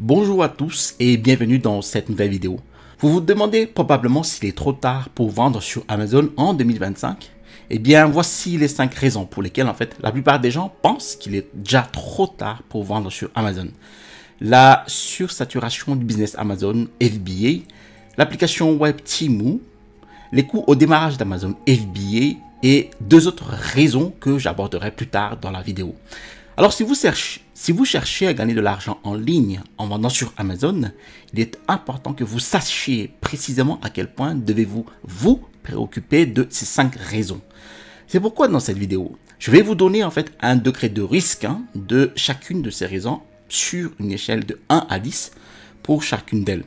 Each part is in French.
Bonjour à tous et bienvenue dans cette nouvelle vidéo. Vous vous demandez probablement s'il est trop tard pour vendre sur Amazon en 2025? Eh bien, voici les 5 raisons pour lesquelles en fait la plupart des gens pensent qu'il est déjà trop tard pour vendre sur Amazon. La sursaturation du business Amazon FBA, l'application web Temu, les coûts au démarrage d'Amazon FBA et 2 autres raisons que j'aborderai plus tard dans la vidéo. Alors, si vous cherchez à gagner de l'argent en ligne en vendant sur Amazon, il est important que vous sachiez précisément à quel point devez-vous vous préoccuper de ces 5 raisons. C'est pourquoi dans cette vidéo, je vais vous donner en fait un degré de risque de chacune de ces raisons sur une échelle de 1 à 10 pour chacune d'elles.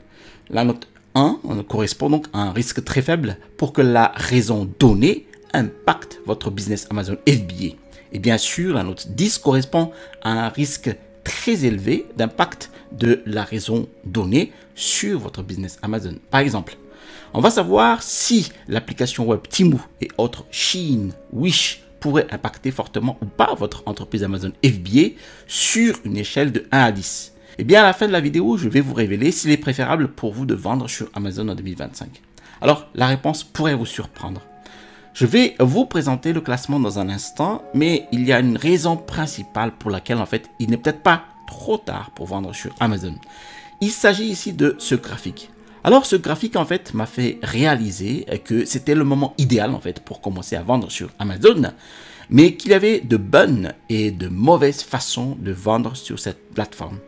La note 1 correspond donc à un risque très faible pour que la raison donnée impacte votre business Amazon FBA. Et bien sûr, la note 10 correspond à un risque très élevé d'impact de la raison donnée sur votre business Amazon. Par exemple, on va savoir si l'application web Temu et autres Shein, Wish pourraient impacter fortement ou pas votre entreprise Amazon FBA sur une échelle de 1 à 10. Et bien à la fin de la vidéo, je vais vous révéler s'il est préférable pour vous de vendre sur Amazon en 2025. Alors, la réponse pourrait vous surprendre. Je vais vous présenter le classement dans un instant, mais il y a une raison principale pour laquelle en fait il n'est peut-être pas trop tard pour vendre sur Amazon. Il s'agit ici de ce graphique. Alors ce graphique en fait m'a fait réaliser que c'était le moment idéal en fait pour commencer à vendre sur Amazon, mais qu'il y avait de bonnes et de mauvaises façons de vendre sur cette plateforme.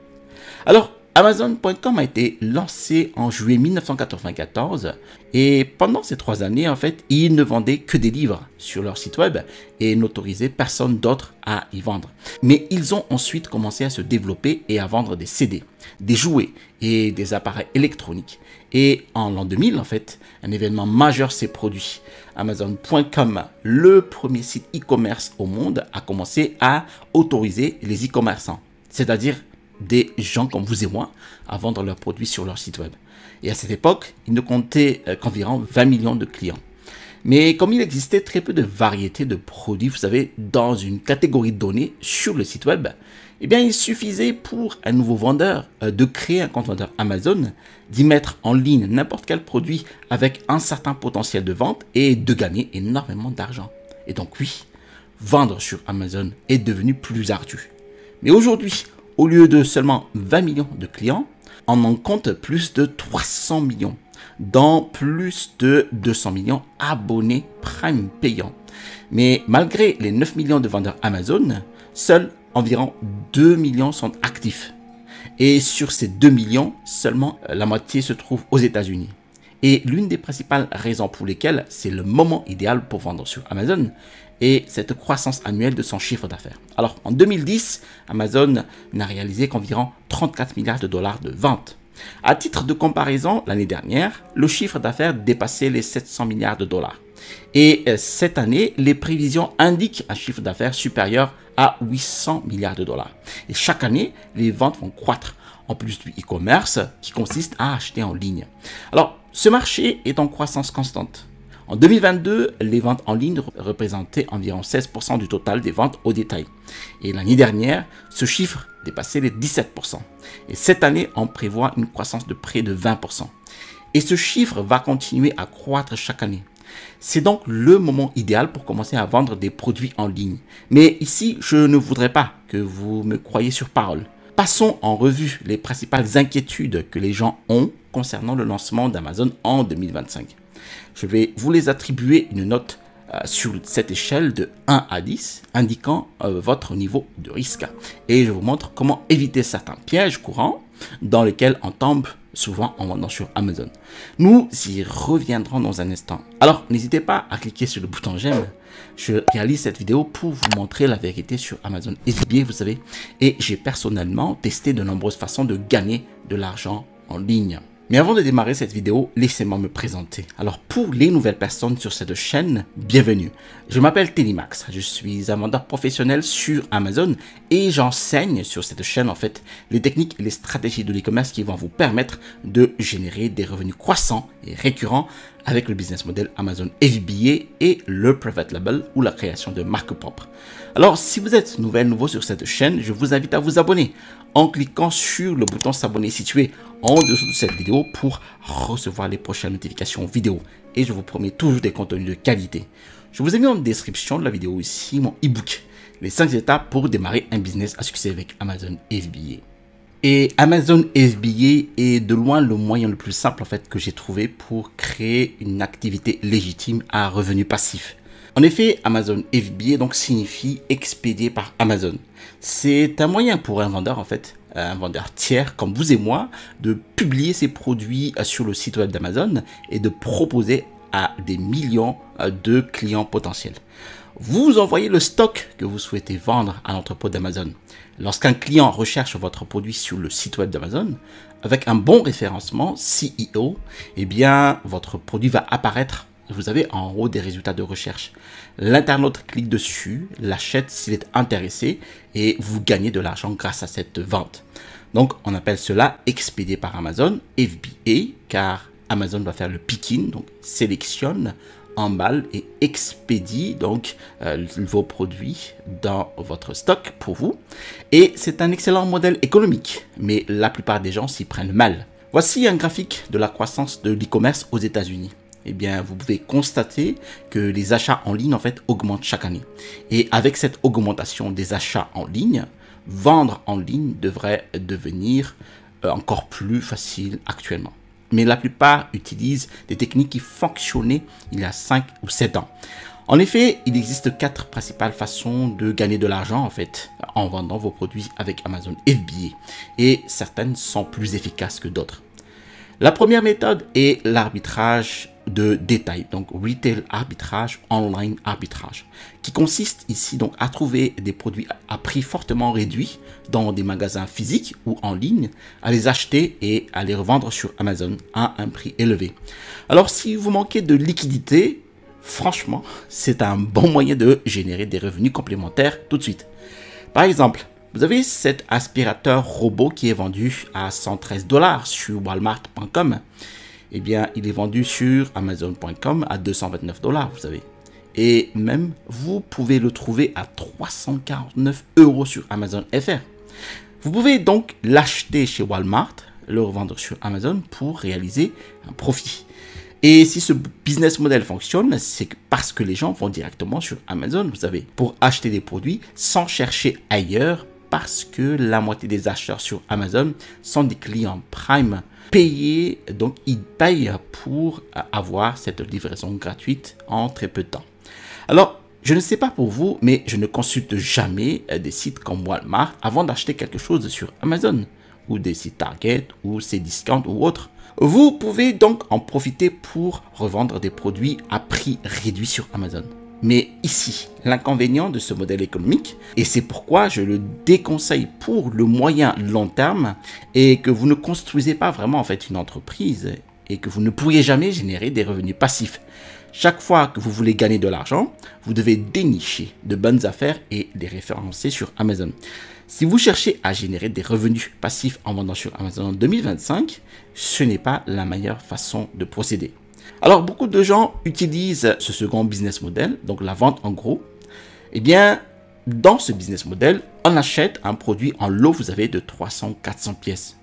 Alors Amazon.com a été lancé en juillet 1994 et pendant ces 3 années, en fait, ils ne vendaient que des livres sur leur site web et n'autorisaient personne d'autre à y vendre. Mais ils ont ensuite commencé à se développer et à vendre des CD, des jouets et des appareils électroniques. Et en l'an 2000, en fait, un événement majeur s'est produit. Amazon.com, le premier site e-commerce au monde, a commencé à autoriser les e-commerçants, c'est-à-dire des gens comme vous et moi à vendre leurs produits sur leur site web. Et à cette époque, ils ne comptaient qu'environ 20 millions de clients. Mais comme il existait très peu de variétés de produits, vous savez, dans une catégorie donnée sur le site web, eh bien, il suffisait pour un nouveau vendeur de créer un compte vendeur Amazon, d'y mettre en ligne n'importe quel produit avec un certain potentiel de vente et de gagner énormément d'argent. Et donc oui, vendre sur Amazon est devenu plus ardu. Mais aujourd'hui, au lieu de seulement 20 millions de clients, on en compte plus de 300 millions, dont plus de 200 millions abonnés Prime payants. Mais malgré les 9 millions de vendeurs Amazon, seuls environ 2 millions sont actifs. Et sur ces 2 millions, seulement la moitié se trouve aux États-Unis. Et l'une des principales raisons pour lesquelles c'est le moment idéal pour vendre sur Amazon est cette croissance annuelle de son chiffre d'affaires. Alors, en 2010, Amazon n'a réalisé qu'environ 34 milliards de dollars de ventes. À titre de comparaison, l'année dernière, le chiffre d'affaires dépassait les 700 milliards de dollars. Et cette année, les prévisions indiquent un chiffre d'affaires supérieur à 800 milliards de dollars. Et chaque année, les ventes vont croître, en plus du e-commerce qui consiste à acheter en ligne. Alors, ce marché est en croissance constante. En 2022, les ventes en ligne représentaient environ 16% du total des ventes au détail. Et l'année dernière, ce chiffre dépassait les 17%. Et cette année, on prévoit une croissance de près de 20%. Et ce chiffre va continuer à croître chaque année. C'est donc le moment idéal pour commencer à vendre des produits en ligne. Mais ici, je ne voudrais pas que vous me croyiez sur parole. Passons en revue les principales inquiétudes que les gens ont concernant le lancement d'Amazon en 2025. Je vais vous les attribuer une note sur cette échelle de 1 à 10, indiquant votre niveau de risque. Et je vous montre comment éviter certains pièges courants dans lesquels on tombe souvent en vendant sur Amazon. Nous y reviendrons dans un instant. Alors, n'hésitez pas à cliquer sur le bouton j'aime. Je réalise cette vidéo pour vous montrer la vérité sur Amazon FBA, vous savez. Et j'ai personnellement testé de nombreuses façons de gagner de l'argent en ligne. Mais avant de démarrer cette vidéo, laissez-moi me présenter. Alors pour les nouvelles personnes sur cette chaîne, bienvenue. Je m'appelle Télimax, je suis un vendeur professionnel sur Amazon et j'enseigne sur cette chaîne en fait les techniques et les stratégies de l'e-commerce qui vont vous permettre de générer des revenus croissants et récurrents avec le business model Amazon FBA et le private label ou la création de marques propres. Alors, si vous êtes nouveau sur cette chaîne, je vous invite à vous abonner en cliquant sur le bouton s'abonner situé en dessous de cette vidéo pour recevoir les prochaines notifications vidéo. Et je vous promets toujours des contenus de qualité. Je vous ai mis en description de la vidéo ici mon e-book, les 5 étapes pour démarrer un business à succès avec Amazon FBA. Et Amazon FBA est de loin le moyen le plus simple en fait que j'ai trouvé pour créer une activité légitime à revenu passif. En effet, Amazon FBA donc signifie expédié par Amazon. C'est un moyen pour un vendeur en fait, un vendeur tiers comme vous et moi, de publier ses produits sur le site web d'Amazon et de proposer à des millions de clients potentiels. Vous envoyez le stock que vous souhaitez vendre à l'entrepôt d'Amazon. Lorsqu'un client recherche votre produit sur le site web d'Amazon, avec un bon référencement SEO, eh bien, votre produit va apparaître, vous avez en haut des résultats de recherche. L'internaute clique dessus, l'achète s'il est intéressé et vous gagnez de l'argent grâce à cette vente. Donc, on appelle cela expédié par Amazon, FBA, car Amazon va faire le picking, donc sélectionne, emballe et expédie donc vos produits dans votre stock pour vous. Et c'est un excellent modèle économique, mais la plupart des gens s'y prennent mal. Voici un graphique de la croissance de l'e-commerce aux États-Unis. Eh bien, vous pouvez constater que les achats en ligne en fait augmentent chaque année. Et avec cette augmentation des achats en ligne, vendre en ligne devrait devenir encore plus facile actuellement. Mais la plupart utilisent des techniques qui fonctionnaient il y a 5 ou 7 ans. En effet, il existe 4 principales façons de gagner de l'argent en fait en vendant vos produits avec Amazon FBA et certaines sont plus efficaces que d'autres. La première méthode est l'arbitrage de détail, donc retail arbitrage, online arbitrage, qui consiste ici donc à trouver des produits à prix fortement réduit dans des magasins physiques ou en ligne, à les acheter et à les revendre sur Amazon à un prix élevé. Alors si vous manquez de liquidité, franchement, c'est un bon moyen de générer des revenus complémentaires tout de suite. Par exemple, vous avez cet aspirateur robot qui est vendu à 113 $ sur walmart.com. Eh bien, il est vendu sur amazon.com à 229 $, vous savez. Et même, vous pouvez le trouver à 349 € sur Amazon FR. Vous pouvez donc l'acheter chez Walmart, le revendre sur Amazon pour réaliser un profit. Et si ce business model fonctionne, c'est parce que les gens vont directement sur Amazon, vous savez, pour acheter des produits sans chercher ailleurs, parce que la moitié des acheteurs sur Amazon sont des clients Prime payés, donc ils payent pour avoir cette livraison gratuite en très peu de temps. Alors, je ne sais pas pour vous, mais je ne consulte jamais des sites comme Walmart avant d'acheter quelque chose sur Amazon, ou des sites Target, ou Cdiscount ou autres. Vous pouvez donc en profiter pour revendre des produits à prix réduit sur Amazon. Mais ici, l'inconvénient de ce modèle économique, et c'est pourquoi je le déconseille pour le moyen long terme, est que vous ne construisez pas vraiment en fait une entreprise et que vous ne pourriez jamais générer des revenus passifs. Chaque fois que vous voulez gagner de l'argent, vous devez dénicher de bonnes affaires et les référencer sur Amazon. Si vous cherchez à générer des revenus passifs en vendant sur Amazon en 2025, ce n'est pas la meilleure façon de procéder. Alors, beaucoup de gens utilisent ce second business model, donc la vente en gros. Eh bien, dans ce business model, on achète un produit en lot, vous avez de 300-400 pièces.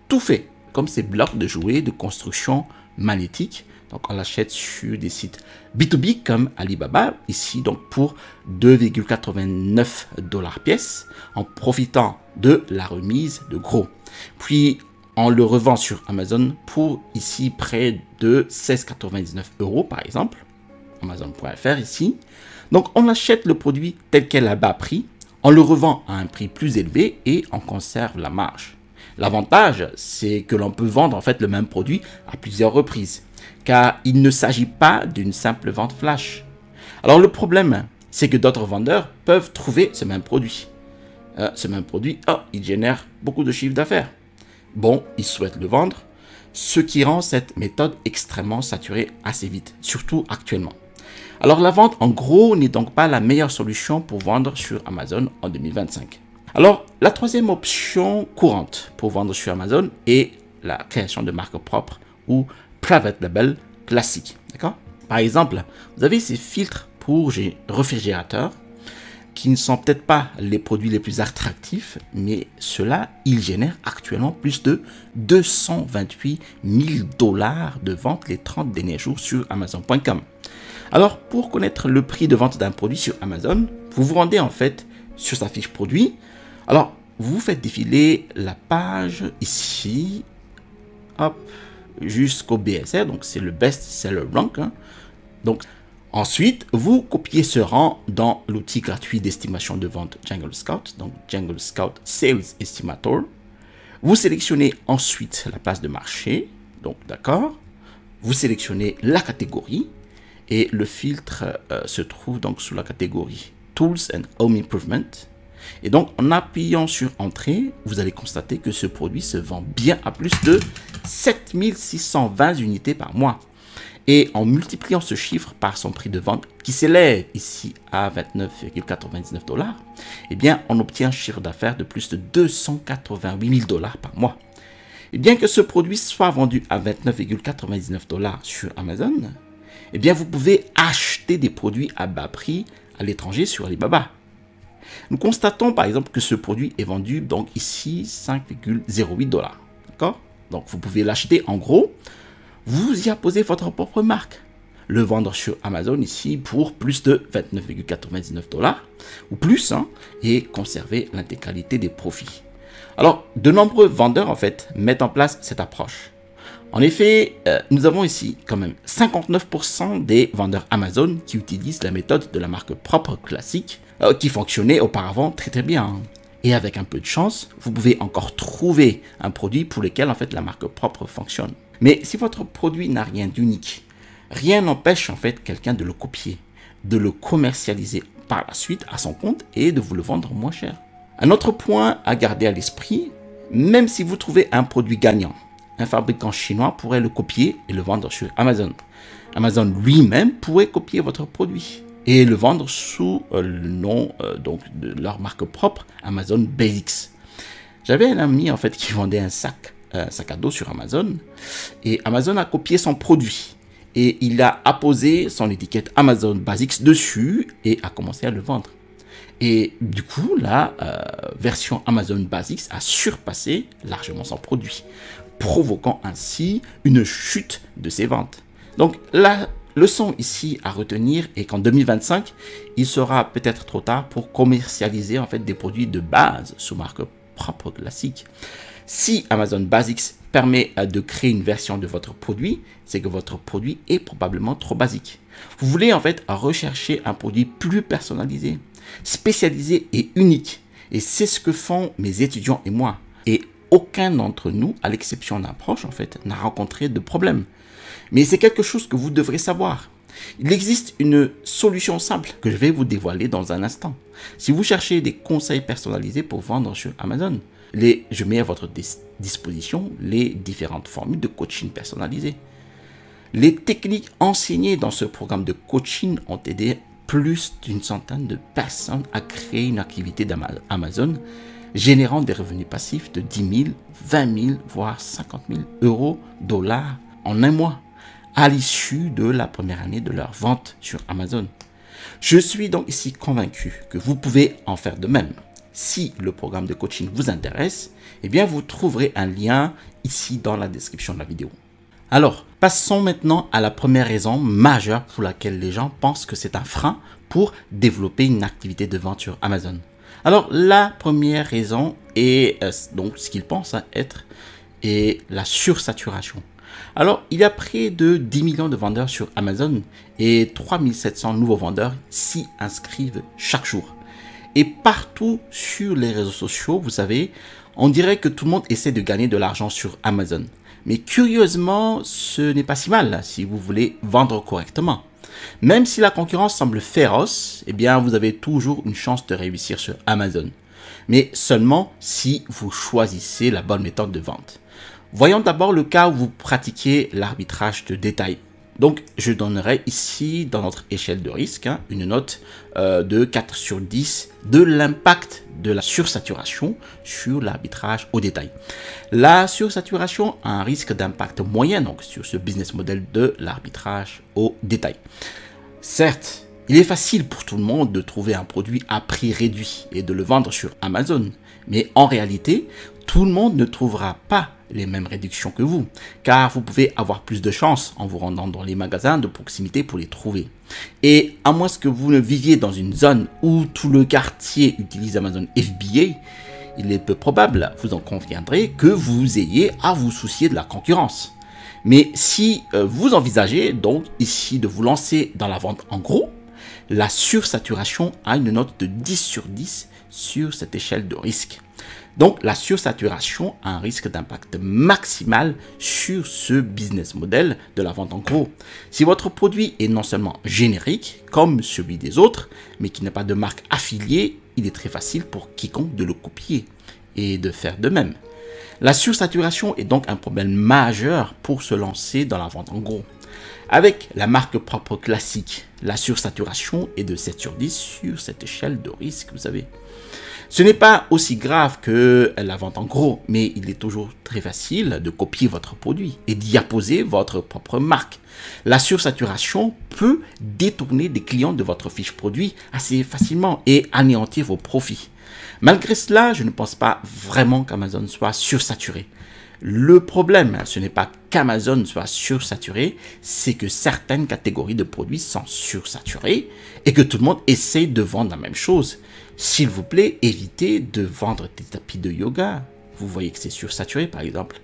Tout fait, comme ces blocs de jouets de construction magnétique. Donc, on l'achète sur des sites B2B comme Alibaba, ici donc pour 2,89 $ pièce, en profitant de la remise de gros. Puis, on le revend sur Amazon pour ici près de 16,99 € par exemple, Amazon.fr ici. Donc on achète le produit tel quel à bas prix, on le revend à un prix plus élevé et on conserve la marge. L'avantage, c'est que l'on peut vendre en fait le même produit à plusieurs reprises, car il ne s'agit pas d'une simple vente flash. Alors le problème, c'est que d'autres vendeurs peuvent trouver ce même produit. Il génère beaucoup de chiffre d'affaires. Bon, ils souhaitent le vendre, ce qui rend cette méthode extrêmement saturée assez vite, surtout actuellement. Alors la vente en gros n'est donc pas la meilleure solution pour vendre sur Amazon en 2025. Alors la troisième option courante pour vendre sur Amazon est la création de marques propres ou private label classique. D'accord? Par exemple, vous avez ces filtres pour réfrigérateurs qui ne sont peut-être pas les produits les plus attractifs, mais ceux-là, ils génèrent actuellement plus de 228 000 $ de vente les 30 derniers jours sur Amazon.com. Alors, pour connaître le prix de vente d'un produit sur Amazon, vous vous rendez en fait sur sa fiche produit. Alors, vous faites défiler la page ici, hop, jusqu'au BSR, donc c'est le Best Seller Rank. Donc, ensuite, vous copiez ce rang dans l'outil gratuit d'estimation de vente Jungle Scout, donc Jungle Scout Sales Estimator. Vous sélectionnez ensuite la place de marché, donc d'accord. Vous sélectionnez la catégorie et le filtre se trouve donc sous la catégorie Tools and Home Improvement. Et donc, en appuyant sur Entrée, vous allez constater que ce produit se vend bien à plus de 7620 unités par mois. Et en multipliant ce chiffre par son prix de vente, qui s'élève ici à 29,99 $, eh bien, on obtient un chiffre d'affaires de plus de 288 000 $ par mois. Et bien que ce produit soit vendu à 29,99 $ sur Amazon, eh bien, vous pouvez acheter des produits à bas prix à l'étranger sur Alibaba. Nous constatons par exemple que ce produit est vendu donc ici 5,08 $. D'accord? Donc, vous pouvez l'acheter en gros. Vous y apposez votre propre marque. Le vendre sur Amazon ici pour plus de 29,99 $ ou plus et conserver l'intégralité des profits. Alors, de nombreux vendeurs en fait mettent en place cette approche. En effet, nous avons ici quand même 59% des vendeurs Amazon qui utilisent la méthode de la marque propre classique qui fonctionnait auparavant très bien. Et avec un peu de chance, vous pouvez encore trouver un produit pour lequel en fait la marque propre fonctionne. Mais si votre produit n'a rien d'unique, rien n'empêche en fait quelqu'un de le copier, de le commercialiser par la suite à son compte et de vous le vendre moins cher. Un autre point à garder à l'esprit, même si vous trouvez un produit gagnant, un fabricant chinois pourrait le copier et le vendre sur Amazon. Amazon lui-même pourrait copier votre produit et le vendre sous le nom donc de leur marque propre, Amazon Basics. J'avais un ami en fait qui vendait un sac à dos sur Amazon et Amazon a copié son produit et il a apposé son étiquette Amazon Basics dessus et a commencé à le vendre. Et du coup, la version Amazon Basics a surpassé largement son produit, provoquant ainsi une chute de ses ventes. Donc la leçon ici à retenir est qu'en 2025, il sera peut-être trop tard pour commercialiser en fait des produits de base sous marque propre classique. Si Amazon Basics permet de créer une version de votre produit, c'est que votre produit est probablement trop basique. Vous voulez en fait rechercher un produit plus personnalisé, spécialisé et unique. Et c'est ce que font mes étudiants et moi. Et aucun d'entre nous, à l'exception d'un proche en fait, n'a rencontré de problème. Mais c'est quelque chose que vous devrez savoir. Il existe une solution simple que je vais vous dévoiler dans un instant. Si vous cherchez des conseils personnalisés pour vendre sur Amazon, je mets à votre disposition les différentes formules de coaching personnalisé. Les techniques enseignées dans ce programme de coaching ont aidé plus d'une centaine de personnes à créer une activité d'Amazon, générant des revenus passifs de 10 000, 20 000, voire 50 000 euros, dollars en un mois, à l'issue de la première année de leur vente sur Amazon. Je suis donc ici convaincu que vous pouvez en faire de même. Si le programme de coaching vous intéresse, eh bien vous trouverez un lien ici dans la description de la vidéo. Alors, passons maintenant à la première raison majeure pour laquelle les gens pensent que c'est un frein pour développer une activité de vente sur Amazon. Alors, la première raison est donc ce qu'ils pensent être la sursaturation. Alors, il y a près de 10 millions de vendeurs sur Amazon et 3700 nouveaux vendeurs s'y inscrivent chaque jour. Et partout sur les réseaux sociaux, vous savez, on dirait que tout le monde essaie de gagner de l'argent sur Amazon. Mais curieusement, ce n'est pas si mal si vous voulez vendre correctement. Même si la concurrence semble féroce, eh bien, vous avez toujours une chance de réussir sur Amazon. Mais seulement si vous choisissez la bonne méthode de vente. Voyons d'abord le cas où vous pratiquez l'arbitrage de détail. Donc, je donnerai ici, dans notre échelle de risque, une note de 4 sur 10 de l'impact de la sursaturation sur l'arbitrage au détail. La sursaturation a un risque d'impact moyen donc, sur ce business model de l'arbitrage au détail. Certes, il est facile pour tout le monde de trouver un produit à prix réduit et de le vendre sur Amazon. Mais en réalité, tout le monde ne trouvera pas les mêmes réductions que vous, car vous pouvez avoir plus de chance en vous rendant dans les magasins de proximité pour les trouver. Et à moins que vous ne viviez dans une zone où tout le quartier utilise Amazon FBA, il est peu probable, vous en conviendrez, que vous ayez à vous soucier de la concurrence. Mais si vous envisagez donc ici de vous lancer dans la vente en gros, la sursaturation a une note de 10 sur 10 sur cette échelle de risque. Donc, la sursaturation a un risque d'impact maximal sur ce business model de la vente en gros. Si votre produit est non seulement générique, comme celui des autres, mais qui n'a pas de marque affiliée, il est très facile pour quiconque de le copier et de faire de même. La sursaturation est donc un problème majeur pour se lancer dans la vente en gros. Avec la marque propre classique, la sursaturation est de 7 sur 10 sur cette échelle de risque, vous savez. Ce n'est pas aussi grave que la vente en gros, mais il est toujours très facile de copier votre produit et d'y apposer votre propre marque. La sursaturation peut détourner des clients de votre fiche produit assez facilement et anéantir vos profits. Malgré cela, je ne pense pas vraiment qu'Amazon soit sursaturé. Le problème, ce n'est pas qu'Amazon soit sursaturé, c'est que certaines catégories de produits sont sursaturées et que tout le monde essaie de vendre la même chose. S'il vous plaît, évitez de vendre des tapis de yoga. Vous voyez que c'est sursaturé, par exemple.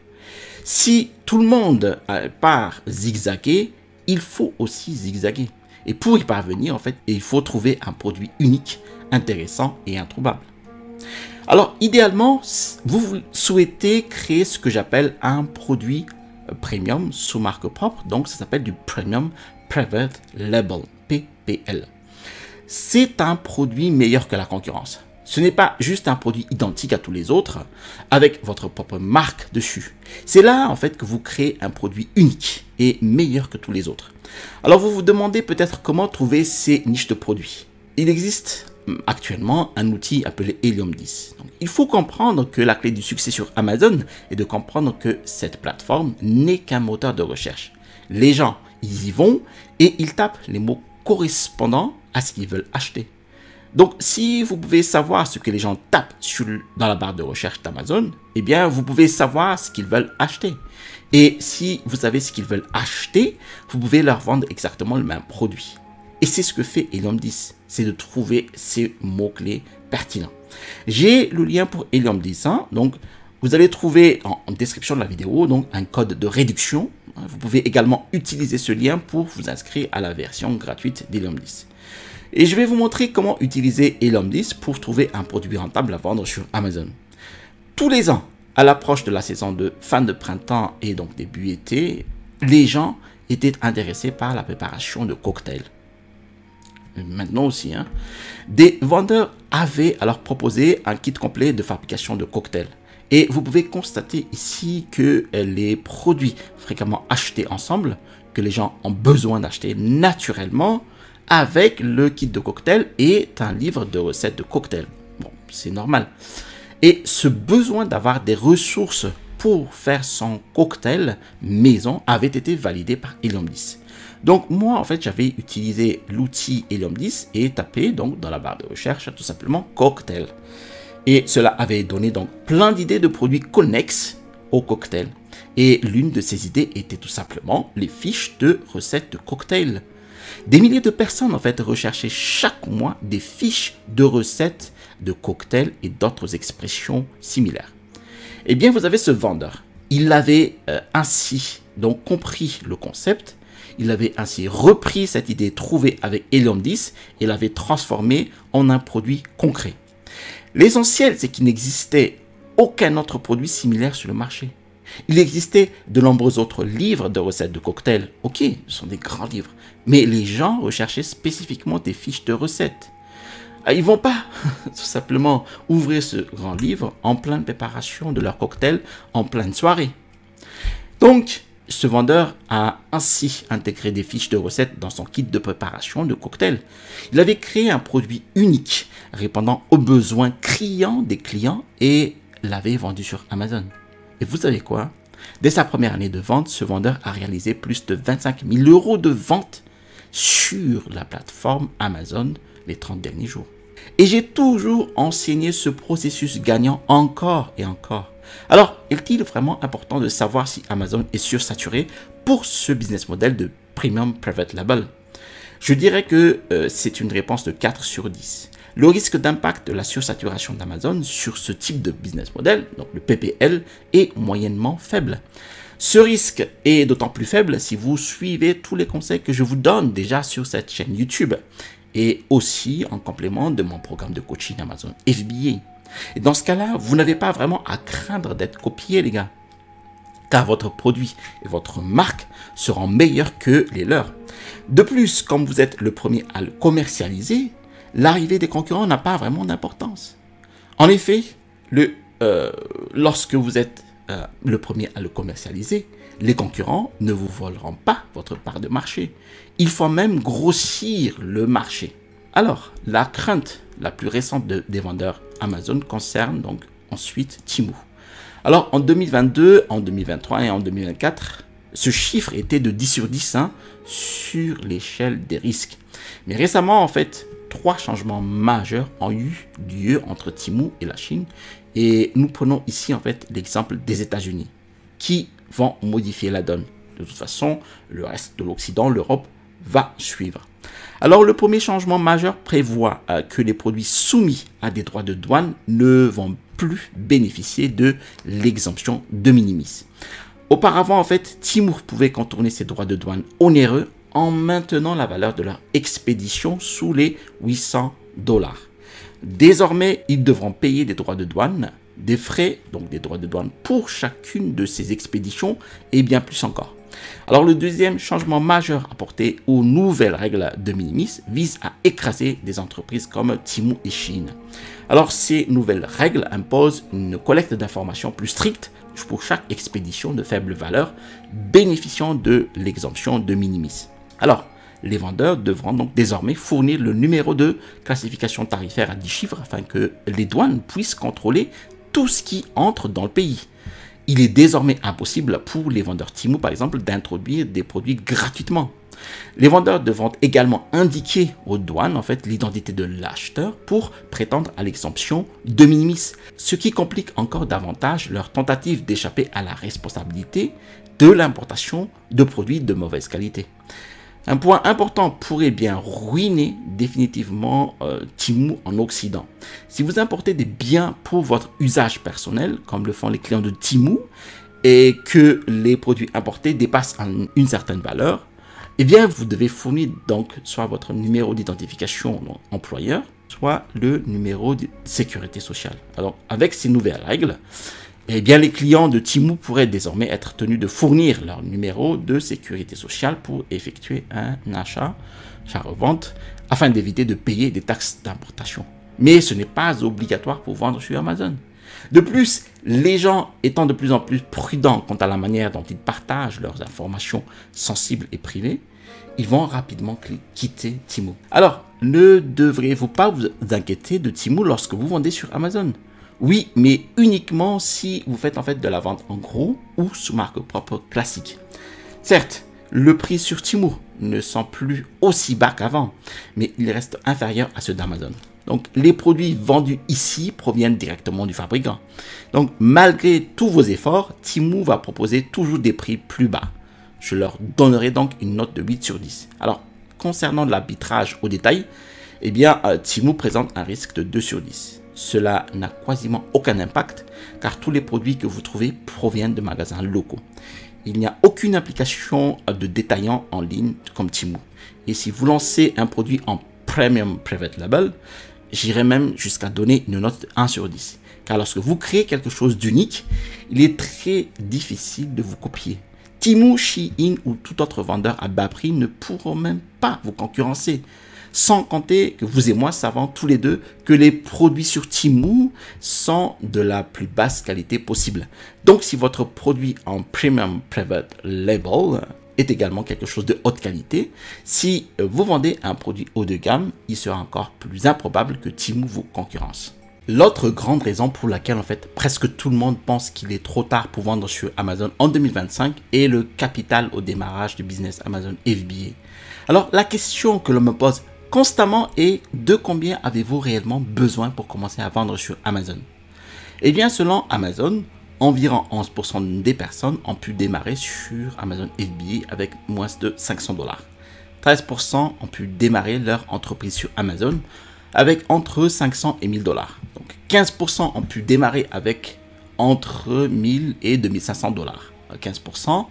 Si tout le monde part zigzaguer, il faut aussi zigzaguer. Et pour y parvenir, en fait, il faut trouver un produit unique, intéressant et introuvable. Alors, idéalement, vous souhaitez créer ce que j'appelle un produit premium sous marque propre. Donc, ça s'appelle du Premium Private Label, PPL. C'est un produit meilleur que la concurrence. Ce n'est pas juste un produit identique à tous les autres avec votre propre marque dessus. C'est là, en fait, que vous créez un produit unique et meilleur que tous les autres. Alors, vous vous demandez peut-être comment trouver ces niches de produits. Il existe actuellement un outil appelé Helium 10. Donc, il faut comprendre que la clé du succès sur Amazon est de comprendre que cette plateforme n'est qu'un moteur de recherche. Les gens, ils y vont et ils tapent les mots correspondant à ce qu'ils veulent acheter. Donc, si vous pouvez savoir ce que les gens tapent dans la barre de recherche d'Amazon, eh bien, vous pouvez savoir ce qu'ils veulent acheter. Et si vous savez ce qu'ils veulent acheter, vous pouvez leur vendre exactement le même produit. Et c'est ce que fait Helium 10, c'est de trouver ces mots-clés pertinents. J'ai le lien pour Helium 10, donc vous allez trouver en description de la vidéo donc, un code de réduction. Vous pouvez également utiliser ce lien pour vous inscrire à la version gratuite d'Helium 10. Et je vais vous montrer comment utiliser Helium 10 pour trouver un produit rentable à vendre sur Amazon. Tous les ans, à l'approche de la saison de fin de printemps et donc début été, les gens étaient intéressés par la préparation de cocktails. Maintenant aussi, des vendeurs avaient alors proposé un kit complet de fabrication de cocktails. Et vous pouvez constater ici que les produits fréquemment achetés ensemble, que les gens ont besoin d'acheter naturellement, avec le kit de cocktail est un livre de recettes de cocktail. Bon, c'est normal. Et ce besoin d'avoir des ressources pour faire son cocktail maison avait été validé par Helium 10. Donc moi, en fait, j'avais utilisé l'outil Helium 10 et tapé donc dans la barre de recherche tout simplement cocktail. Et cela avait donné donc plein d'idées de produits connexes au cocktail. Et l'une de ces idées était tout simplement les fiches de recettes de cocktail. Des milliers de personnes en fait recherchaient chaque mois des fiches de recettes de cocktails et d'autres expressions similaires. Eh bien, vous avez ce vendeur. Il avait ainsi donc compris le concept. Il avait ainsi repris cette idée trouvée avec Helium 10 et l'avait transformée en un produit concret. L'essentiel, c'est qu'il n'existait aucun autre produit similaire sur le marché. Il existait de nombreux autres livres de recettes de cocktails. Ok, ce sont des grands livres. Mais les gens recherchaient spécifiquement des fiches de recettes. Ils ne vont pas tout simplement ouvrir ce grand livre en pleine préparation de leur cocktail en pleine soirée. Donc, Ce vendeur a ainsi intégré des fiches de recettes dans son kit de préparation de cocktails. Il avait créé un produit unique, répondant aux besoins criants des clients et l'avait vendu sur Amazon. Et vous savez quoi? Dès sa première année de vente, ce vendeur a réalisé plus de 25 000 € de vente sur la plateforme Amazon les 30 derniers jours. Et j'ai toujours enseigné ce processus gagnant encore et encore. Alors, est-il vraiment important de savoir si Amazon est sursaturé pour ce business model de Premium Private Label? Je dirais que c'est une réponse de 4 sur 10. Le risque d'impact de la sursaturation d'Amazon sur ce type de business model, donc le PPL, est moyennement faible. Ce risque est d'autant plus faible si vous suivez tous les conseils que je vous donne déjà sur cette chaîne YouTube et aussi en complément de mon programme de coaching Amazon FBA. Et dans ce cas-là, vous n'avez pas vraiment à craindre d'être copié, les gars, car votre produit et votre marque seront meilleurs que les leurs. De plus, comme vous êtes le premier à le commercialiser, l'arrivée des concurrents n'a pas vraiment d'importance. En effet, lorsque vous êtes le premier à le commercialiser, les concurrents ne vous voleront pas votre part de marché. Il faut même grossir le marché. Alors, la crainte la plus récente des vendeurs Amazon concerne donc ensuite Temu. Alors, en 2022, en 2023 et en 2024, ce chiffre était de 10 sur 10 sur l'échelle des risques. Mais récemment, en fait, 3 changements majeurs ont eu lieu entre Temu et la Chine. Et nous prenons ici, en fait, l'exemple des États-Unis qui vont modifier la donne. De toute façon, le reste de l'Occident, l'Europe, va suivre. Alors, le premier changement majeur prévoit que les produits soumis à des droits de douane ne vont plus bénéficier de l'exemption de minimis. Auparavant, en fait, Temu pouvait contourner ces droits de douane onéreux en maintenant la valeur de leur expédition sous les 800 $. Désormais, ils devront payer des droits de douane, des frais, donc des droits de douane pour chacune de ces expéditions et bien plus encore. Alors, le deuxième changement majeur apporté aux nouvelles règles de minimis vise à écraser des entreprises comme Temu et Shein. Alors, ces nouvelles règles imposent une collecte d'informations plus stricte pour chaque expédition de faible valeur bénéficiant de l'exemption de minimis. Alors, les vendeurs devront donc désormais fournir le numéro de classification tarifaire à 10 chiffres afin que les douanes puissent contrôler tout ce qui entre dans le pays. Il est désormais impossible pour les vendeurs Temu, par exemple, d'introduire des produits gratuitement. Les vendeurs devront également indiquer aux douanes, en fait, l'identité de l'acheteur pour prétendre à l'exemption de minimis, ce qui complique encore davantage leur tentative d'échapper à la responsabilité de l'importation de produits de mauvaise qualité. Un point important pourrait bien ruiner définitivement Temu en Occident. Si vous importez des biens pour votre usage personnel, comme le font les clients de Temu, et que les produits importés dépassent une certaine valeur, eh bien, vous devez fournir donc soit votre numéro d'identification employeur, soit le numéro de sécurité sociale. Alors, avec ces nouvelles règles, eh bien, les clients de Temu pourraient désormais être tenus de fournir leur numéro de sécurité sociale pour effectuer un achat-revente afin d'éviter de payer des taxes d'importation. Mais ce n'est pas obligatoire pour vendre sur Amazon. De plus, les gens étant de plus en plus prudents quant à la manière dont ils partagent leurs informations sensibles et privées, ils vont rapidement quitter Temu. Alors, ne devriez-vous pas vous inquiéter de Temu lorsque vous vendez sur Amazon? Oui, mais uniquement si vous faites en fait de la vente en gros ou sous marque propre classique. Certes, le prix sur Temu ne sont plus aussi bas qu'avant, mais il reste inférieur à ceux d'Amazon. Donc, les produits vendus ici proviennent directement du fabricant. Donc, malgré tous vos efforts, Temu va proposer toujours des prix plus bas. Je leur donnerai donc une note de 8 sur 10. Alors, concernant l'arbitrage au détail, eh bien, Temu présente un risque de 2 sur 10. Cela n'a quasiment aucun impact car tous les produits que vous trouvez proviennent de magasins locaux. Il n'y a aucune application de détaillant en ligne comme Temu. Et si vous lancez un produit en Premium Private Label, j'irai même jusqu'à donner une note de 1 sur 10. Car lorsque vous créez quelque chose d'unique, il est très difficile de vous copier. Temu, Shein ou tout autre vendeur à bas prix ne pourront même pas vous concurrencer. Sans compter que vous et moi savons tous les deux que les produits sur Temu sont de la plus basse qualité possible. Donc si votre produit en Premium Private Label est également quelque chose de haute qualité, si vous vendez un produit haut de gamme, il sera encore plus improbable que Temu vous concurrence. L'autre grande raison pour laquelle en fait presque tout le monde pense qu'il est trop tard pour vendre sur Amazon en 2025 est le capital au démarrage du business Amazon FBA. Alors la question que l'on me pose constamment est: de combien avez-vous réellement besoin pour commencer à vendre sur Amazon? Eh bien selon Amazon, environ 11% des personnes ont pu démarrer sur Amazon FBA avec moins de $500. 13% ont pu démarrer leur entreprise sur Amazon avec entre 500 et 1000 $. Donc 15% ont pu démarrer avec entre 1000 et 2500 $. 15%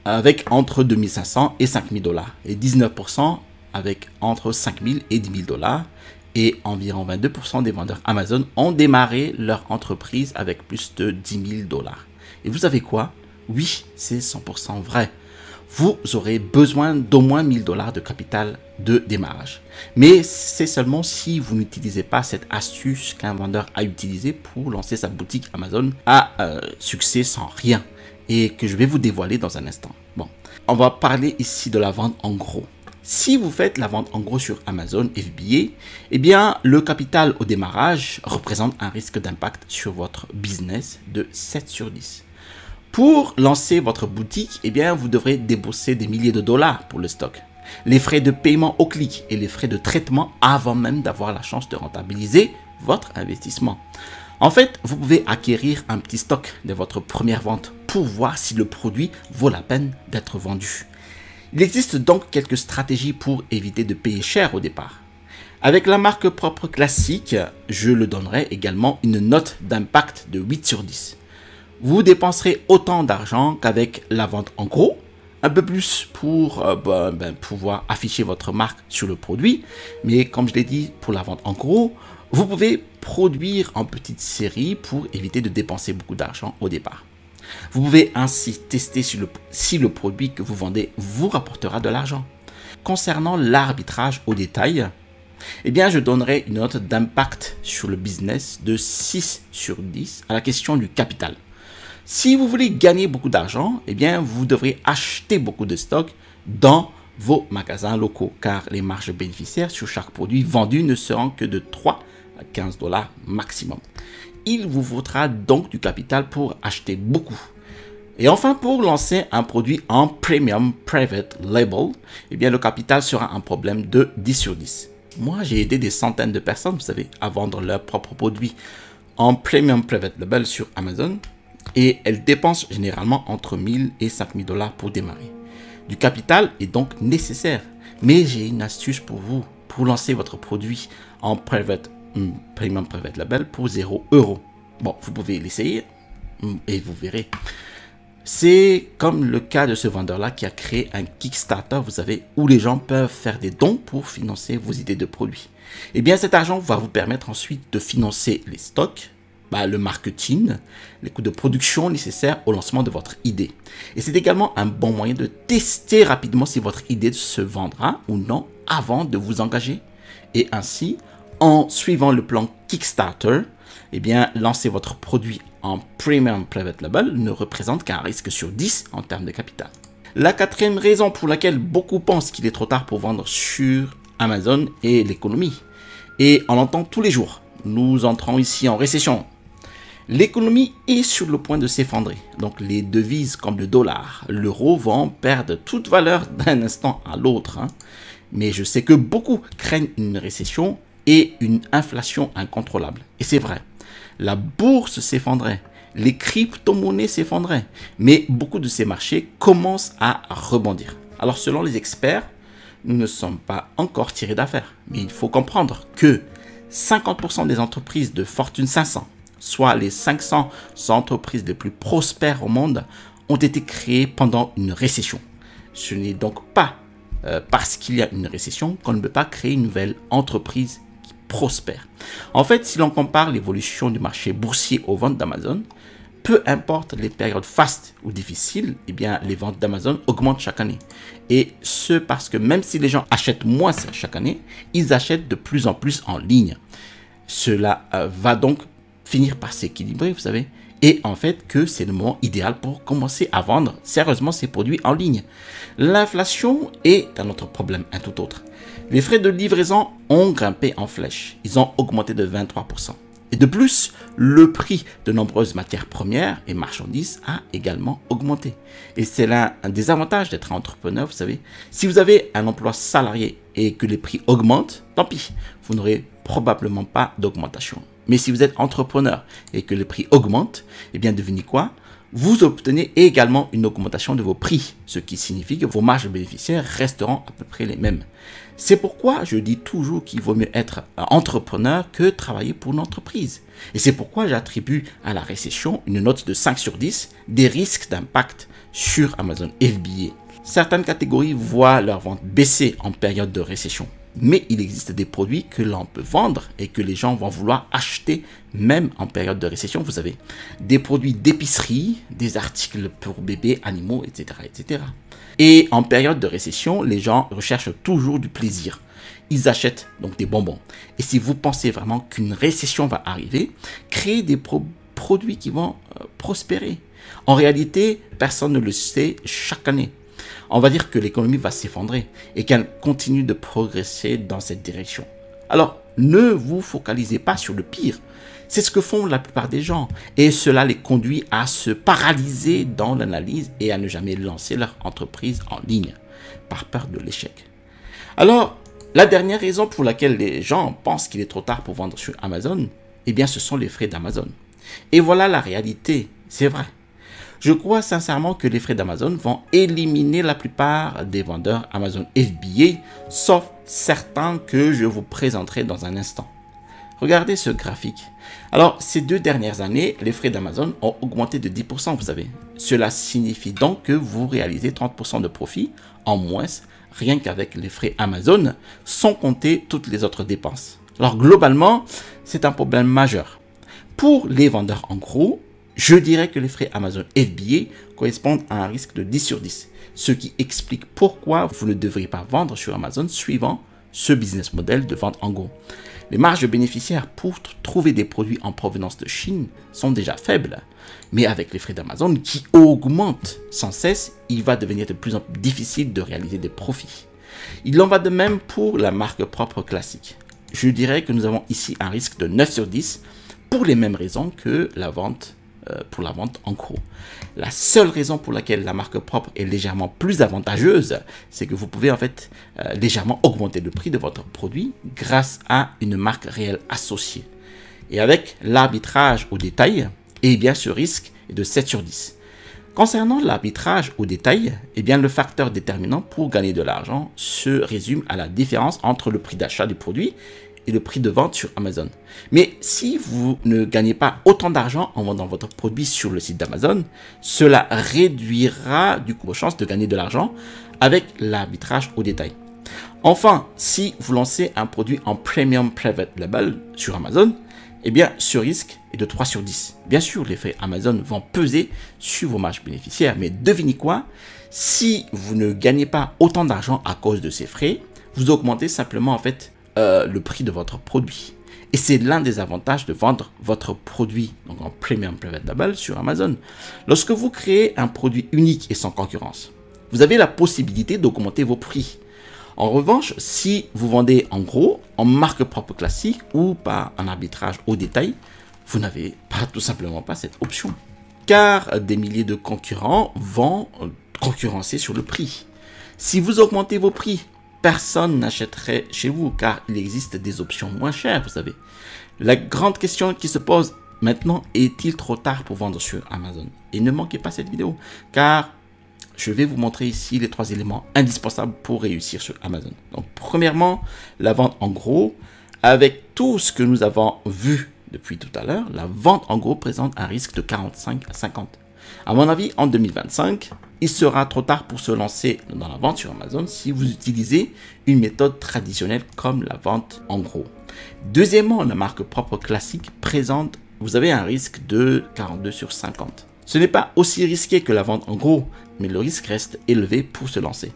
avec entre 2500 et 5000 $. Et 19% avec entre 5000 et 10 000 $. Et environ 22% des vendeurs Amazon ont démarré leur entreprise avec plus de 10 000 $. Et vous savez quoi? Oui, c'est 100% vrai. Vous aurez besoin d'au moins 1000 $ de capital de démarrage. Mais c'est seulement si vous n'utilisez pas cette astuce qu'un vendeur a utilisée pour lancer sa boutique Amazon à succès sans rien, et que je vais vous dévoiler dans un instant. Bon, on va parler ici de la vente en gros. Si vous faites la vente en gros sur Amazon FBA, eh bien, le capital au démarrage représente un risque d'impact sur votre business de 7 sur 10. Pour lancer votre boutique, eh bien, vous devrez débourser des milliers de dollars pour le stock, les frais de paiement au clic et les frais de traitement avant même d'avoir la chance de rentabiliser votre investissement. En fait, vous pouvez acquérir un petit stock de votre première vente pour voir si le produit vaut la peine d'être vendu. Il existe donc quelques stratégies pour éviter de payer cher au départ. Avec la marque propre classique, je le donnerai également une note d'impact de 8 sur 10. Vous dépenserez autant d'argent qu'avec la vente en gros, un peu plus pour pouvoir afficher votre marque sur le produit. Mais comme je l'ai dit, pour la vente en gros, vous pouvez produire en petite série pour éviter de dépenser beaucoup d'argent au départ. Vous pouvez ainsi tester si le produit que vous vendez vous rapportera de l'argent. Concernant l'arbitrage au détail, eh bien, je donnerai une note d'impact sur le business de 6 sur 10 à la question du capital. Si vous voulez gagner beaucoup d'argent, eh bien, vous devrez acheter beaucoup de stocks dans vos magasins locaux, car les marges bénéficiaires sur chaque produit vendu ne seront que de 3 à 15 $ maximum. Il vous faudra donc du capital pour acheter beaucoup. Et enfin, pour lancer un produit en Premium Private Label, eh bien, le capital sera un problème de 10 sur 10. Moi, j'ai aidé des centaines de personnes, vous savez, à vendre leurs propres produits en Premium Private Label sur Amazon. Et elles dépensent généralement entre 1000 et 5000 $ pour démarrer. Du capital est donc nécessaire, mais j'ai une astuce pour vous, pour lancer votre produit en Premium Private Label pour 0 €. Bon, vous pouvez l'essayer et vous verrez. C'est comme le cas de ce vendeur-là qui a créé un Kickstarter, vous savez, où les gens peuvent faire des dons pour financer vos idées de produits. Eh bien, cet argent va vous permettre ensuite de financer les stocks, le marketing, les coûts de production nécessaires au lancement de votre idée. Et c'est également un bon moyen de tester rapidement si votre idée se vendra ou non avant de vous engager. Et ainsi, en suivant le plan Kickstarter, eh bien, lancer votre produit en Premium Private Label ne représente qu'un risque sur 10 en termes de capital. La quatrième raison pour laquelle beaucoup pensent qu'il est trop tard pour vendre sur Amazon est l'économie. Et on l'entend tous les jours. Nous entrons ici en récession. L'économie est sur le point de s'effondrer. Donc les devises comme le dollar, l'euro vont perdre toute valeur d'un instant à l'autre. Mais je sais que beaucoup craignent une récession et une inflation incontrôlable. Et c'est vrai. La bourse s'effondrait, les crypto-monnaies s'effondraient, mais beaucoup de ces marchés commencent à rebondir. Alors selon les experts, nous ne sommes pas encore tirés d'affaire, mais il faut comprendre que 50% des entreprises de Fortune 500, soit les 500 entreprises les plus prospères au monde, ont été créées pendant une récession. Ce n'est donc pas parce qu'il y a une récession qu'on ne peut pas créer une nouvelle entreprise prospère. En fait, si l'on compare l'évolution du marché boursier aux ventes d'Amazon, peu importe les périodes fastes ou difficiles, eh bien, les ventes d'Amazon augmentent chaque année. Et ce parce que même si les gens achètent moins chaque année, ils achètent de plus en plus en ligne. Cela va donc finir par s'équilibrer, vous savez. Et en fait, que c'est le moment idéal pour commencer à vendre sérieusement ces produits en ligne. L'inflation est un autre problème, un tout autre. Les frais de livraison ont grimpé en flèche. Ils ont augmenté de 23%. Et de plus, le prix de nombreuses matières premières et marchandises a également augmenté. Et c'est l'un des avantages d'être entrepreneur, vous savez. Si vous avez un emploi salarié et que les prix augmentent, tant pis, vous n'aurez probablement pas d'augmentation. Mais si vous êtes entrepreneur et que les prix augmentent, eh bien devinez quoi? Vous obtenez également une augmentation de vos prix, ce qui signifie que vos marges bénéficiaires resteront à peu près les mêmes. C'est pourquoi je dis toujours qu'il vaut mieux être entrepreneur que travailler pour une entreprise. Et c'est pourquoi j'attribue à la récession une note de 5 sur 10 des risques d'impact sur Amazon FBA. Certaines catégories voient leur vente baisser en période de récession. Mais il existe des produits que l'on peut vendre et que les gens vont vouloir acheter même en période de récession, vous savez. Des produits d'épicerie, des articles pour bébés, animaux, etc., etc. Et en période de récession, les gens recherchent toujours du plaisir. Ils achètent donc des bonbons. Et si vous pensez vraiment qu'une récession va arriver, créez des produits qui vont prospérer. En réalité, personne ne le sait chaque année. On va dire que l'économie va s'effondrer et qu'elle continue de progresser dans cette direction. Alors, ne vous focalisez pas sur le pire. C'est ce que font la plupart des gens et cela les conduit à se paralyser dans l'analyse et à ne jamais lancer leur entreprise en ligne par peur de l'échec. Alors, la dernière raison pour laquelle les gens pensent qu'il est trop tard pour vendre sur Amazon, eh bien, ce sont les frais d'Amazon. Et voilà la réalité, c'est vrai. Je crois sincèrement que les frais d'Amazon vont éliminer la plupart des vendeurs Amazon FBA, sauf certains que je vous présenterai dans un instant. Regardez ce graphique. Alors, ces 2 dernières années, les frais d'Amazon ont augmenté de 10%, vous savez. Cela signifie donc que vous réalisez 30% de profit en moins, rien qu'avec les frais Amazon, sans compter toutes les autres dépenses. Alors, globalement, c'est un problème majeur. Pour les vendeurs en gros, je dirais que les frais Amazon FBA correspondent à un risque de 10 sur 10, ce qui explique pourquoi vous ne devriez pas vendre sur Amazon suivant ce business model de vente en gros. Les marges bénéficiaires pour trouver des produits en provenance de Chine sont déjà faibles, mais avec les frais d'Amazon qui augmentent sans cesse, il va devenir de plus en plus difficile de réaliser des profits. Il en va de même pour la marque propre classique. Je dirais que nous avons ici un risque de 9 sur 10 pour les mêmes raisons que pour la vente en gros. La seule raison pour laquelle la marque propre est légèrement plus avantageuse, c'est que vous pouvez en fait légèrement augmenter le prix de votre produit grâce à une marque réelle associée. Et avec l'arbitrage au détail, eh bien ce risque est de 7 sur 10. Concernant l'arbitrage au détail, eh bien le facteur déterminant pour gagner de l'argent se résume à la différence entre le prix d'achat du produit et le prix de vente sur Amazon. Mais si vous ne gagnez pas autant d'argent en vendant votre produit sur le site d'Amazon, cela réduira du coup vos chances de gagner de l'argent avec l'arbitrage au détail. Enfin, si vous lancez un produit en Premium Private Label sur Amazon, eh bien ce risque est de 3 sur 10. Bien sûr, les frais Amazon vont peser sur vos marges bénéficiaires, mais devinez quoi? Si vous ne gagnez pas autant d'argent à cause de ces frais, vous augmentez simplement en fait le prix de votre produit. Et c'est l'un des avantages de vendre votre produit donc en Premium Private Label sur Amazon. Lorsque vous créez un produit unique et sans concurrence, vous avez la possibilité d'augmenter vos prix. En revanche, si vous vendez en gros, en marque propre classique ou par un arbitrage au détail, vous n'avez tout simplement pas cette option. Car des milliers de concurrents vont concurrencer sur le prix. Si vous augmentez vos prix, personne n'achèterait chez vous car il existe des options moins chères, vous savez. La grande question qui se pose maintenant, est-il trop tard pour vendre sur Amazon? Et ne manquez pas cette vidéo car je vais vous montrer ici les 3 éléments indispensables pour réussir sur Amazon. Donc premièrement, la vente en gros. Avec tout ce que nous avons vu depuis tout à l'heure, la vente en gros présente un risque de 45 à 50. À mon avis, en 2025, il sera trop tard pour se lancer dans la vente sur Amazon si vous utilisez une méthode traditionnelle comme la vente en gros. Deuxièmement, la marque propre classique présente vous avez un risque de 42 sur 50. Ce n'est pas aussi risqué que la vente en gros, mais le risque reste élevé pour se lancer.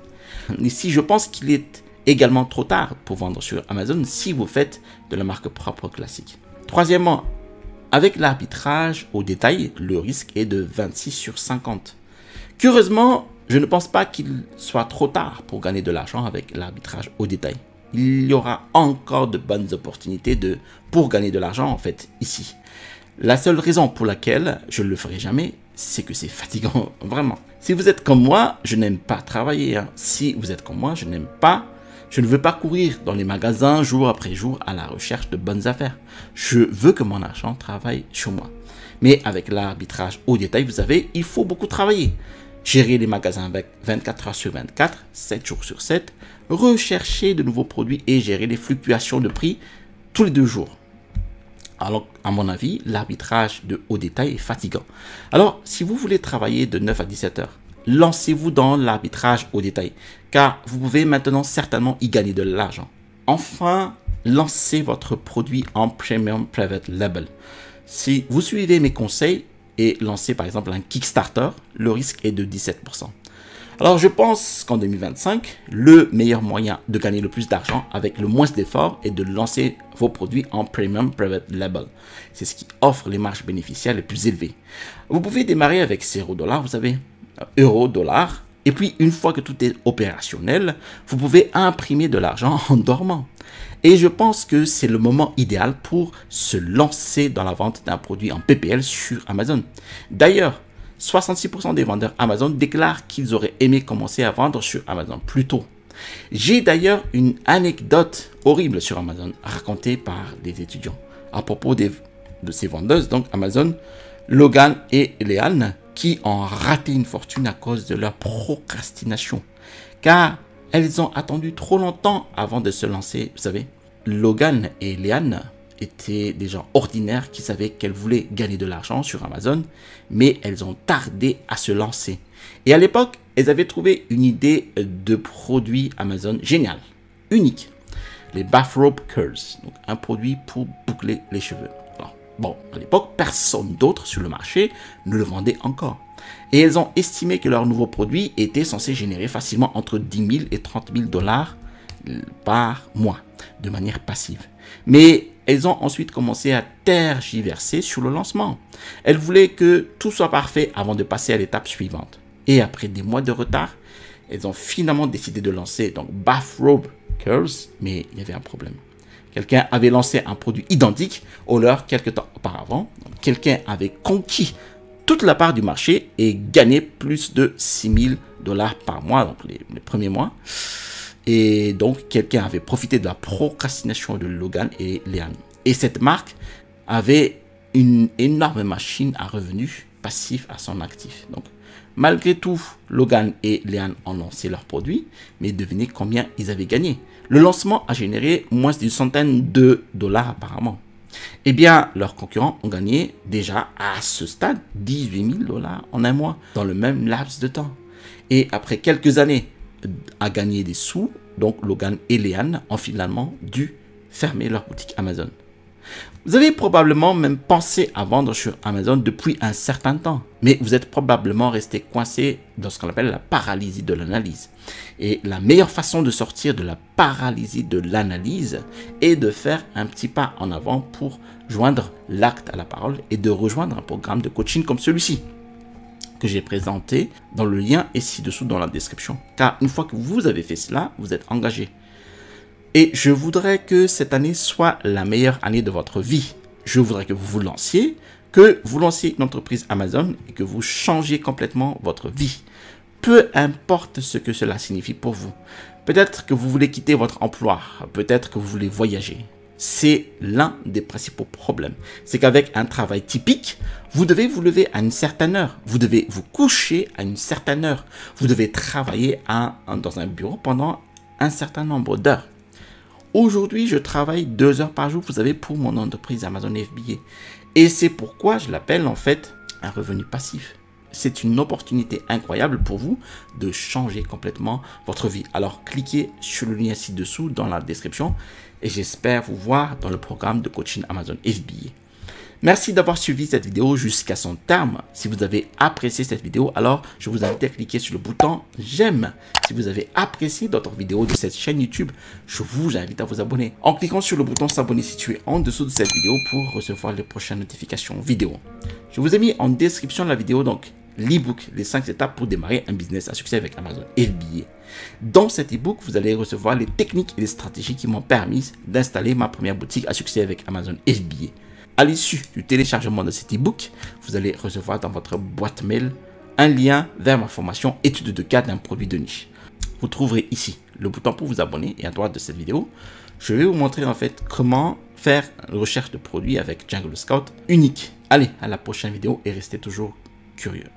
Ici, je pense qu'il est également trop tard pour vendre sur Amazon si vous faites de la marque propre classique. Troisièmement, avec l'arbitrage au détail, le risque est de 26 sur 50. Curieusement, je ne pense pas qu'il soit trop tard pour gagner de l'argent avec l'arbitrage au détail. Il y aura encore de bonnes opportunités pour gagner de l'argent en fait ici. La seule raison pour laquelle je ne le ferai jamais, c'est que c'est fatigant, vraiment. Si vous êtes comme moi, je n'aime pas travailler. Si vous êtes comme moi, je ne veux pas courir dans les magasins jour après jour à la recherche de bonnes affaires. Je veux que mon argent travaille sur moi. Mais avec l'arbitrage au détail, vous savez, il faut beaucoup travailler. Gérer les magasins avec 24 heures sur 24, 7 jours sur 7, rechercher de nouveaux produits et gérer les fluctuations de prix tous les 2 jours. Alors, à mon avis, l'arbitrage de haut détail est fatigant. Alors, si vous voulez travailler de 9 à 17 heures, lancez-vous dans l'arbitrage au détail, car vous pouvez maintenant certainement y gagner de l'argent. Enfin, lancez votre produit en Premium Private Label. Si vous suivez mes conseils et lancez par exemple un Kickstarter, le risque est de 17%. Alors, je pense qu'en 2025, le meilleur moyen de gagner le plus d'argent avec le moins d'efforts est de lancer vos produits en Premium Private Label. C'est ce qui offre les marges bénéficiaires les plus élevées. Vous pouvez démarrer avec $0, vous savez, euro, dollar. Et puis, une fois que tout est opérationnel, vous pouvez imprimer de l'argent en dormant. Et je pense que c'est le moment idéal pour se lancer dans la vente d'un produit en PPL sur Amazon. D'ailleurs, 66% des vendeurs Amazon déclarent qu'ils auraient aimé commencer à vendre sur Amazon plus tôt. J'ai d'ailleurs une anecdote horrible sur Amazon racontée par des étudiants à propos de ces vendeuses, donc Amazon, Logan et Leanne, qui ont raté une fortune à cause de leur procrastination. Car elles ont attendu trop longtemps avant de se lancer. Vous savez, Logan et Leanne étaient des gens ordinaires qui savaient qu'elles voulaient gagner de l'argent sur Amazon, mais elles ont tardé à se lancer. Et à l'époque, elles avaient trouvé une idée de produit Amazon génial, unique. Les Bathrobe Curls, donc un produit pour boucler les cheveux. Alors, bon, à l'époque, personne d'autre sur le marché ne le vendait encore. Et elles ont estimé que leur nouveau produit était censé générer facilement entre 10 000 et 30 000 dollars par mois, de manière passive. Mais elles ont ensuite commencé à tergiverser sur le lancement. Elles voulaient que tout soit parfait avant de passer à l'étape suivante. Et après des mois de retard, elles ont finalement décidé de lancer donc Bathrobe Curls, mais il y avait un problème. Quelqu'un avait lancé un produit identique au leur quelques temps auparavant. Quelqu'un avait conquis toute la part du marché et gagné plus de 6 000 dollars par mois, donc les premiers mois. Et donc, quelqu'un avait profité de la procrastination de Logan et Leanne. Et cette marque avait une énorme machine à revenus passifs à son actif. Donc, malgré tout, Logan et Leanne ont lancé leurs produits, mais devinez combien ils avaient gagné. Le lancement a généré moins d'une centaine de dollars apparemment. Eh bien, leurs concurrents ont gagné déjà à ce stade 18 000 dollars en un mois, dans le même laps de temps. Et après quelques années à gagner des sous, donc Logan et Leanne ont finalement dû fermer leur boutique Amazon. Vous avez probablement même pensé à vendre sur Amazon depuis un certain temps, mais vous êtes probablement resté coincé dans ce qu'on appelle la paralysie de l'analyse. Et la meilleure façon de sortir de la paralysie de l'analyse est de faire un petit pas en avant pour joindre l'acte à la parole et de rejoindre un programme de coaching comme celui-ci, que j'ai présenté dans le lien et ci-dessous dans la description. Car une fois que vous avez fait cela, vous êtes engagé. Et je voudrais que cette année soit la meilleure année de votre vie. Je voudrais que vous vous lanciez, une entreprise Amazon et que vous changiez complètement votre vie. Peu importe ce que cela signifie pour vous. Peut-être que vous voulez quitter votre emploi, peut-être que vous voulez voyager. C'est l'un des principaux problèmes. C'est qu'avec un travail typique, vous devez vous lever à une certaine heure. Vous devez vous coucher à une certaine heure. Vous devez travailler dans un bureau pendant un certain nombre d'heures. Aujourd'hui, je travaille 2 heures par jour, vous savez, pour mon entreprise Amazon FBA. Et c'est pourquoi je l'appelle en fait un revenu passif. C'est une opportunité incroyable pour vous de changer complètement votre vie. Alors, cliquez sur le lien ci-dessous dans la description et j'espère vous voir dans le programme de coaching Amazon FBA. Merci d'avoir suivi cette vidéo jusqu'à son terme. Si vous avez apprécié cette vidéo, alors je vous invite à cliquer sur le bouton j'aime. Si vous avez apprécié d'autres vidéos de cette chaîne YouTube, je vous invite à vous abonner en cliquant sur le bouton s'abonner situé en dessous de cette vidéo pour recevoir les prochaines notifications vidéo. Je vous ai mis en description de la vidéo donc l'e-book, les 5 étapes pour démarrer un business à succès avec Amazon FBA. Dans cet e-book, vous allez recevoir les techniques et les stratégies qui m'ont permis d'installer ma première boutique à succès avec Amazon FBA. À l'issue du téléchargement de cet e-book, vous allez recevoir dans votre boîte mail un lien vers ma formation étude de cas d'un produit de niche. Vous trouverez ici le bouton pour vous abonner et à droite de cette vidéo, je vais vous montrer en fait comment faire une recherche de produits avec Jungle Scout unique. Allez, à la prochaine vidéo et restez toujours curieux.